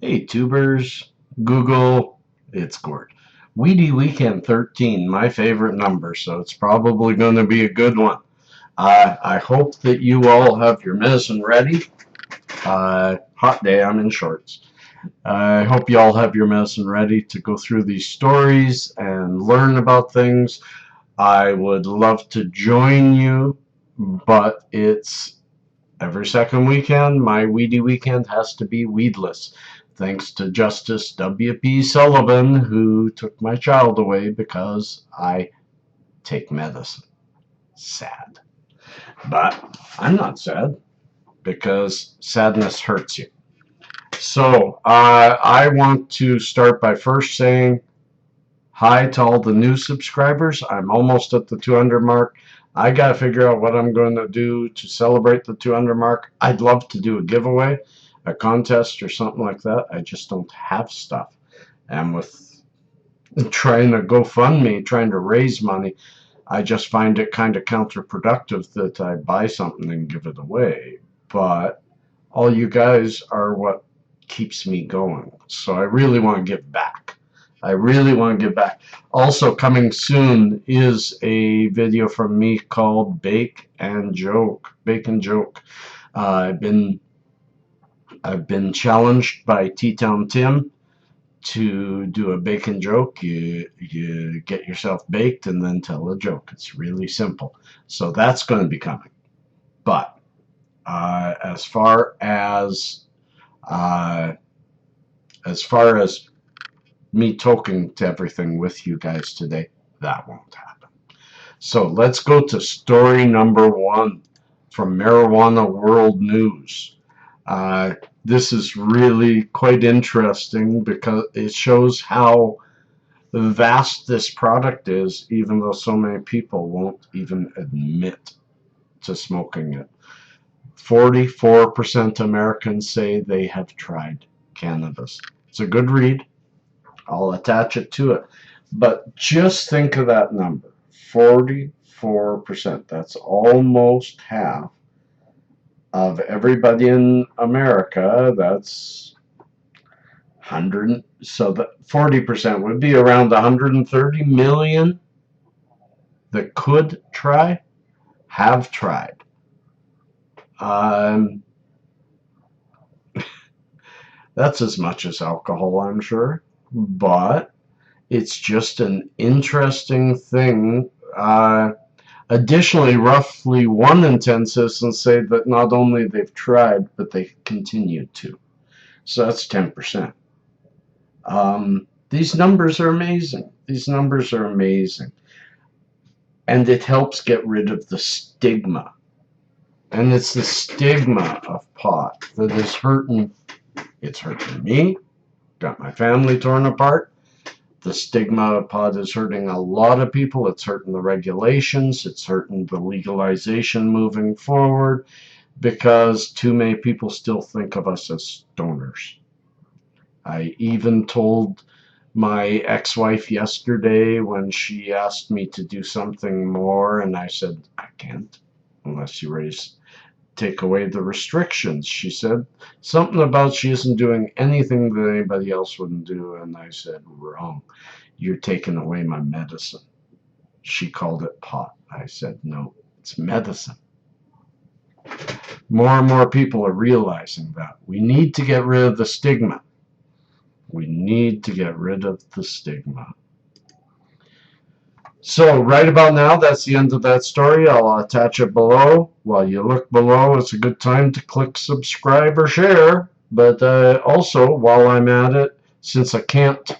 Hey, tubers, Google, it's Gord. Weedy Weekend 13, my favorite number, so it's probably going to be a good one. I hope that you all have your medicine ready. Hot day, I'm in shorts. I hope you all have your medicine ready to go through these stories and learn about things. I would love to join you, but it's every second weekend. My Weedy Weekend has to be weedless. Thanks to Justice W.P. Sullivan, who took my child away because I take medicine. Sad. But I'm not sad because sadness hurts you. So I want to start by first saying hi to all the new subscribers. I'm almost at the 200 mark. I got to figure out what I'm going to do to celebrate the 200 mark. I'd love to do a giveaway, a contest or something like that. I just don't have stuff. And with trying to GoFundMe, trying to raise money, I just find it kind of counterproductive that I buy something and give it away. But all you guys are what keeps me going. So I really want to give back. I really want to give back. Also coming soon is a video from me called Bake and Joke. Bake and Joke. I've been challenged by T-Town Tim to do a bake and joke. You get yourself baked and then tell a joke. It's really simple. So that's going to be coming. But as far as uh, me talking to everything with you guys today, that won't happen. So let's go to story number 1 from Marijuana World News. This is really quite interesting because it shows how vast this product is, even though so many people won't even admit to smoking it. 44% Americans say they have tried cannabis. It's a good read. I'll attach it to it. But just think of that number, 44%. That's almost half of everybody in America. That's 100. So that 40% would be around 130 million that could try, have tried. That's as much as alcohol, I'm sure. But it's just an interesting thing. Additionally, roughly 1 in 10 citizens say that not only they've tried, but they continue to. So that's 10%. These numbers are amazing. These numbers are amazing. And it helps get rid of the stigma. And it's the stigma of pot that is hurting. It's hurting me. Got my family torn apart. The stigma of pot is hurting a lot of people. It's hurting the regulations. It's hurting the legalization moving forward because too many people still think of us as stoners. I even told my ex-wife yesterday when she asked me to do something more, and I said, I can't unless you take away the restrictions. She said something about she isn't doing anything that anybody else wouldn't do, and I said, wrong. You're taking away my medicine. She called it pot. I said, no, it's medicine. More and more people are realizing that. We need to get rid of the stigma. We need to get rid of the stigma. So right about now, that's the end of that story. I'll attach it below. While you look below, it's a good time to click subscribe or share. But also, while I'm at it, since I can't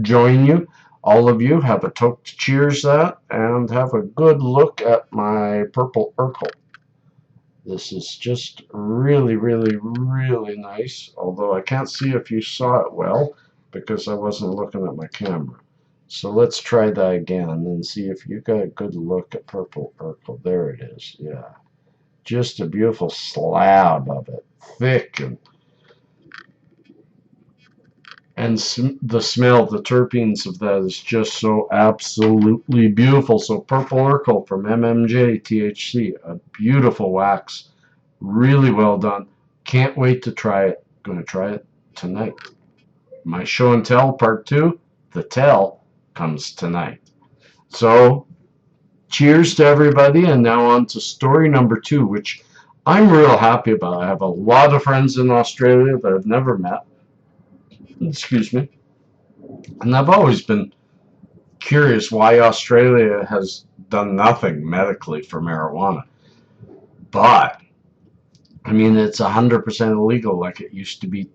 join you, all of you have a toke to cheers that, and have a good look at my purple Urkel. This is just really, really, really nice. Although I can't see if you saw it well because I wasn't looking at my camera. So let's try that again and see if you got a good look at purple Urkel. There it is. Yeah. Just a beautiful slab of it. Thick and the smell, the terpenes of that is just so absolutely beautiful. So purple Urkel from MMJ THC, a beautiful wax. Really well done. Can't wait to try it. Going to try it tonight. My show and tell part 2, the tell, comes tonight. So, cheers to everybody, and now on to story number 2, which I'm real happy about. I have a lot of friends in Australia that I've never met. Excuse me. And I've always been curious why Australia has done nothing medically for marijuana. But, I mean, it's 100% illegal like it used to be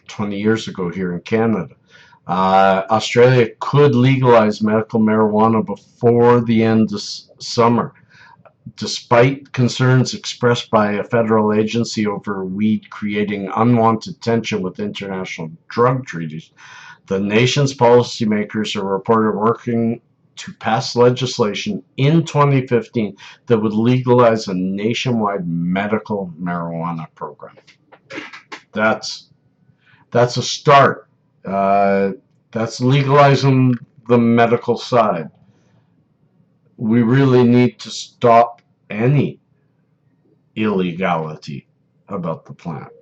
20 years ago here in Canada. Australia could legalize medical marijuana before the end of summer, despite concerns expressed by a federal agency over weed creating unwanted tension with international drug treaties. The nation's policymakers are reported working to pass legislation in 2015 that would legalize a nationwide medical marijuana program. That's a start. That's legalizing the medical side. We really need to stop any illegality about the plant.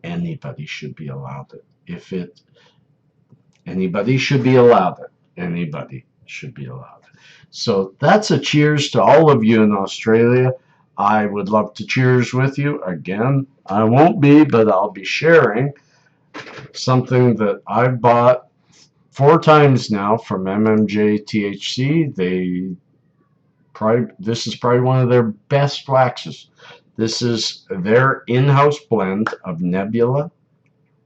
Anybody should be allowed it. Anybody should be allowed it. Anybody should be allowed it. So that's a cheers to all of you in Australia. I would love to cheers with you again. I won't be, but I'll be sharing something that I've bought 4 times now from MMJ THC. This is probably one of their best waxes. This is their in-house blend of Nebula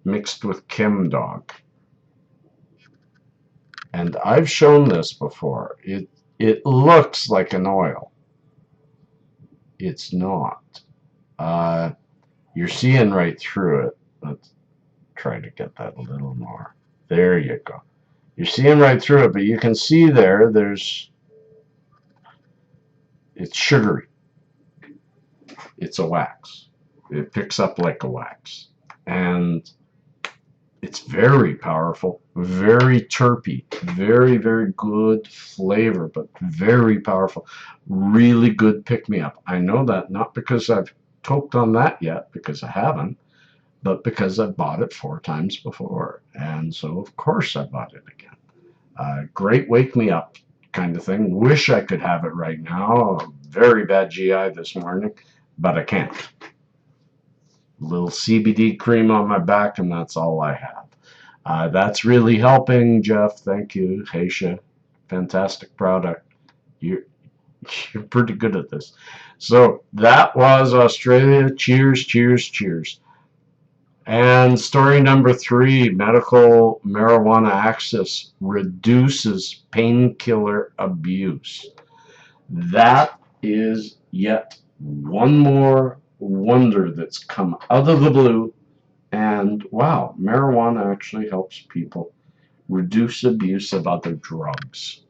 mixed with ChemDog. And I've shown this before. It looks like an oil. It's not. You're seeing right through it. Let's try to get that a little more. There you go. You're seeing right through it, but you can see it's sugary. It's a wax. It picks up like a wax. And it's very powerful, very terpy, very, very good flavor, but very powerful. Really good pick-me-up. I know that not because I've toked on that yet, because I haven't, but because I've bought it 4 times before. And so, of course, I bought it again. Great wake-me-up kind of thing. Wish I could have it right now. Very bad GI this morning, but I can't. Little CBD cream on my back, and that's all I have. That's really helping, Jeff. Thank you, Heisha. Fantastic product. You're pretty good at this. So that was Australia. Cheers, cheers, cheers. And story number 3, medical marijuana access reduces painkiller abuse. That is yet one more wonder that's come out of the blue. And wow, marijuana actually helps people reduce abuse of other drugs.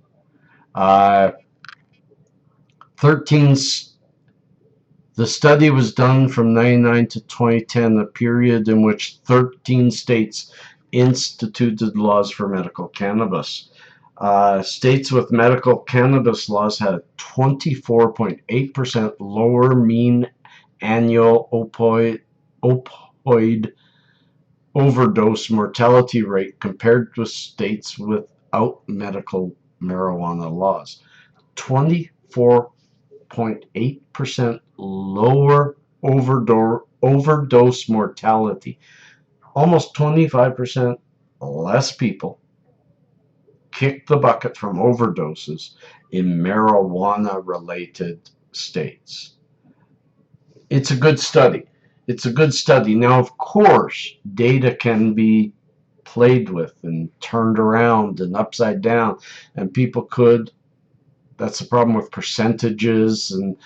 13 The study was done from 1999 to 2010, a period in which 13 states instituted laws for medical cannabis. States with medical cannabis laws had a 24.8% lower mean annual opioid overdose mortality rate compared with states without medical marijuana laws. 24.8% lower overdose mortality. Almost 25% less people kicked the bucket from overdoses in marijuana-related states. It's a good study. It's a good study. Now, of course, data can be played with and turned around and upside down, and people could. That's the problem with percentages and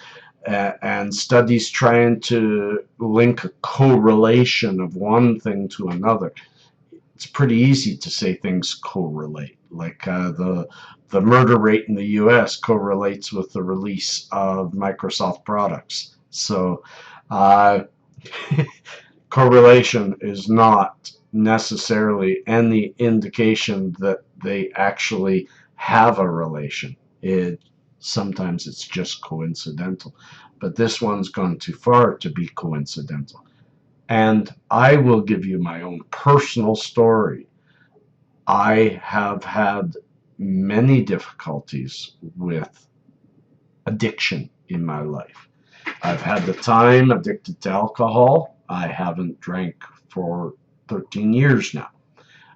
studies trying to link a correlation of one thing to another. It's pretty easy to say things correlate, like the murder rate in the U.S. correlates with the release of Microsoft products. So correlation is not necessarily any indication that they actually have a relation. Sometimes it's just coincidental, but this one's gone too far to be coincidental. And I will give you my own personal story. I have had many difficulties with addiction in my life. I've had the time addicted to alcohol. I haven't drank for 13 years now.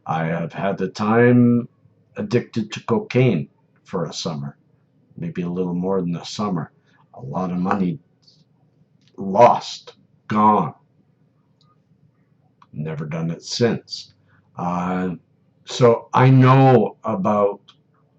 I have had the time addicted to cocaine for a summer, maybe a little more than a summer. A lot of money lost, gone. Never done it since. Uh, so I know about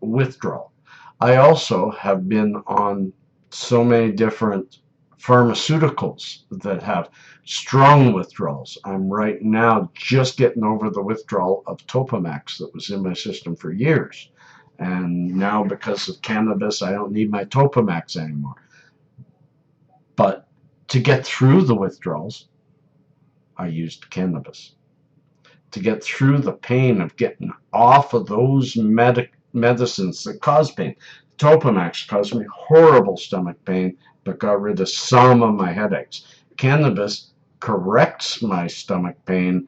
withdrawal. I also have been on so many different pharmaceuticals that have strong withdrawals. I'm right now just getting over the withdrawal of Topamax that was in my system for years. And now because of cannabis, I don't need my Topamax anymore. But to get through the withdrawals, I used cannabis. To get through the pain of getting off of those medicines that cause pain. Topamax caused me horrible stomach pain, but got rid of some of my headaches. Cannabis corrects my stomach pain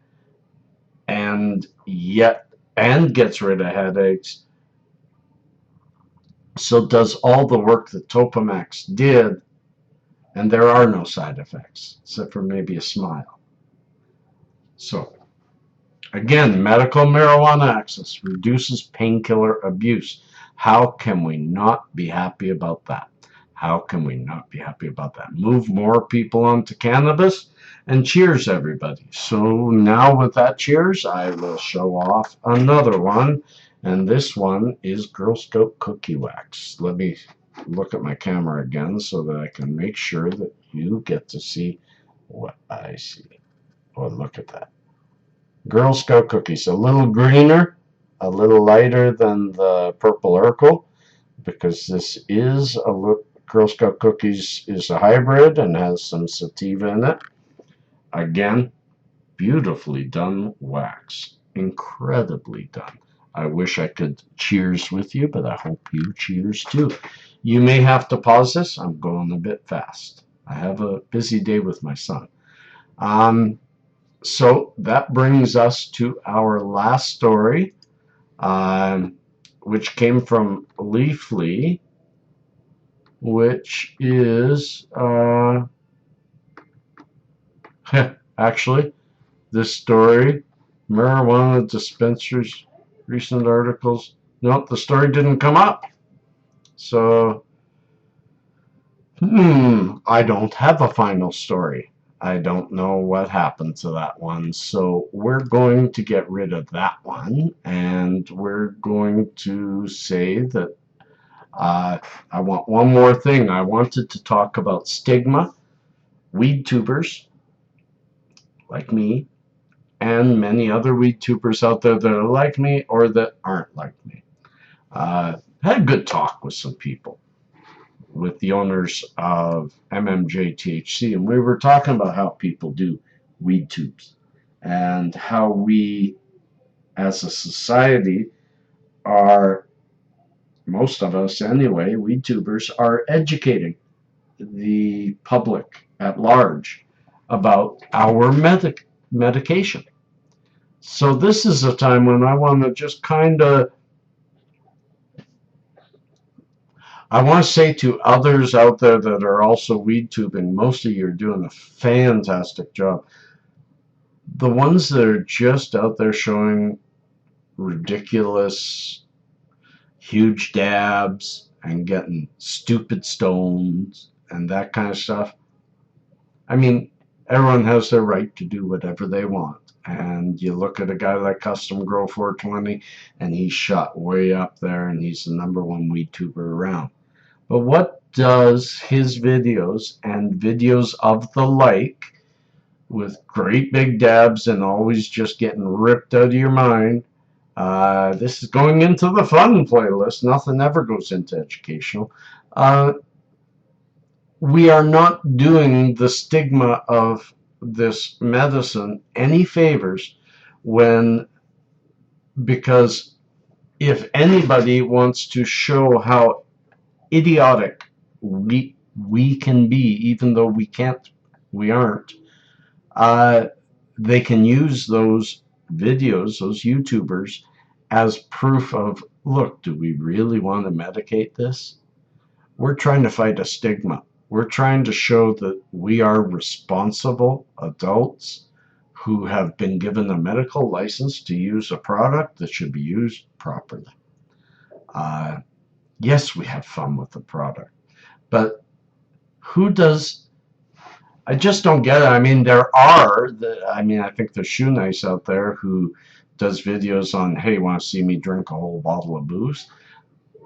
and gets rid of headaches. So does all the work that Topamax did, and there are no side effects except for maybe a smile. So again, medical marijuana access reduces painkiller abuse. How can we not be happy about that? How can we not be happy about that? Move more people onto cannabis, and cheers, everybody. So now with that cheers, I will show off another one, and this one is Girl Scout cookie wax. Let me look at my camera again so that I can make sure that you get to see what I see. Oh, look at that. Girl Scout cookies, a little greener, a little lighter than the purple Urkel, because this is Girl Scout cookies is a hybrid and has some sativa in it. Again, beautifully done wax, incredibly done. I wish I could cheers with you, but I hope you cheers too. You may have to pause this. I'm going a bit fast. I have a busy day with my son. So that brings us to our last story, which came from Leafly, which is actually this story, marijuana dispensaries, recent articles. Nope, the story didn't come up. So, I don't have a final story. I don't know what happened to that one. So we're going to get rid of that one. And we're going to say that I want one more thing. I wanted to talk about stigma, weed tubers like me, and many other weed tubers out there that are like me or that aren't like me. Had a good talk with some people, with the owners of MMJTHC, and we were talking about how people do weed tubes and how we as a society are, most of us anyway, weed tubers are educating the public at large about our medication. So this is a time when I want to just I want to say to others out there that are also weed tubing, most of you are doing a fantastic job. The ones that are just out there showing ridiculous, huge dabs and getting stupid stones and that kind of stuff. I mean, everyone has their right to do whatever they want. And you look at a guy like Custom Grow 420, and he's shot way up there, and he's the #1 weed tuber around. But what does his videos and videos of the like, with great big dabs and always just getting ripped out of your mind, this is going into the fun playlist. Nothing ever goes into educational. We are not doing the stigma of this medicine any favors when, because if anybody wants to show how idiotic we can be, even though we aren't, They can use those videos, those YouTubers, as proof of, look, do we really want to medicate this? We're trying to fight a stigma. We're trying to show that we are responsible adults who have been given a medical license to use a product that should be used properly. Yes, we have fun with the product, but who does? I just don't get it. I mean, I think there's Shoe Nice out there who does videos on, hey, want to see me drink a whole bottle of booze?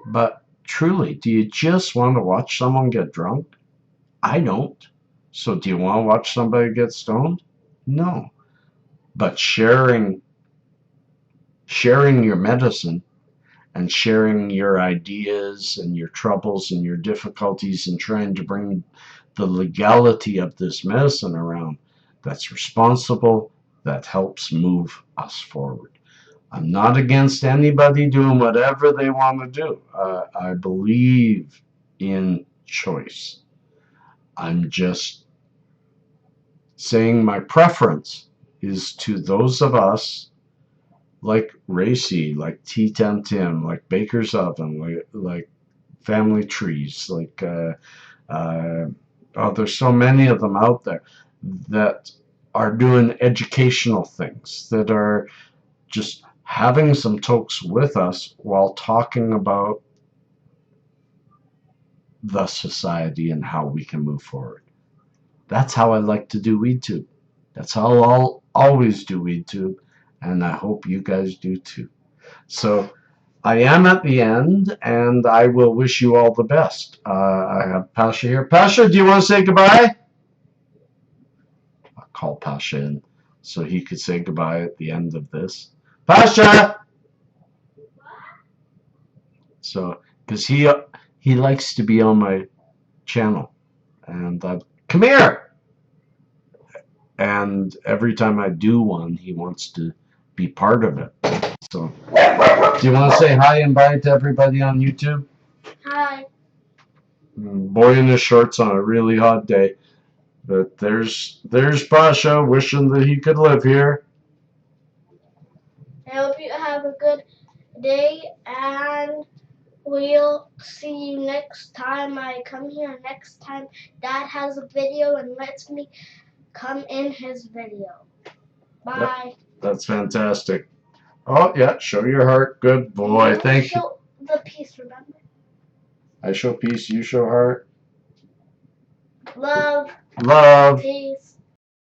But truly, do you just want to watch someone get drunk? I don't. So do you want to watch somebody get stoned? No. But sharing your medicine and sharing your ideas and your troubles and your difficulties and trying to bring the legality of this medicine around, that's responsible, that helps move us forward. I'm not against anybody doing whatever they want to do. I believe in choice. I'm just saying my preference is to those of us like Racy, like T10 Tim, like Baker's Oven, like Family Trees, there's so many of them out there that are doing educational things, that are just having some tokes with us while talking about the society and how we can move forward. That's how I like to do WeedTube. That's how I'll always do WeedTube, and I hope you guys do too. So I am at the end, and I will wish you all the best. I have Pasha here. Pasha, do you want to say goodbye? I'll call Pasha in so he could say goodbye at the end of this. Pasha! So, because he likes to be on my channel, and come here. And every time I do one, he wants to be part of it. So, do you want to say hi and bye to everybody on YouTube? Hi. Boy in his shorts on a really hot day. But there's Pasha wishing that he could live here. I hope you have a good day, and we'll see you next time I come here. Next time Dad has a video and lets me come in his video. Bye. Yep, that's fantastic. Oh, yeah, show your heart. Good boy. Thank you. Show the peace, remember? I show peace, you show heart. Love. Love. Peace.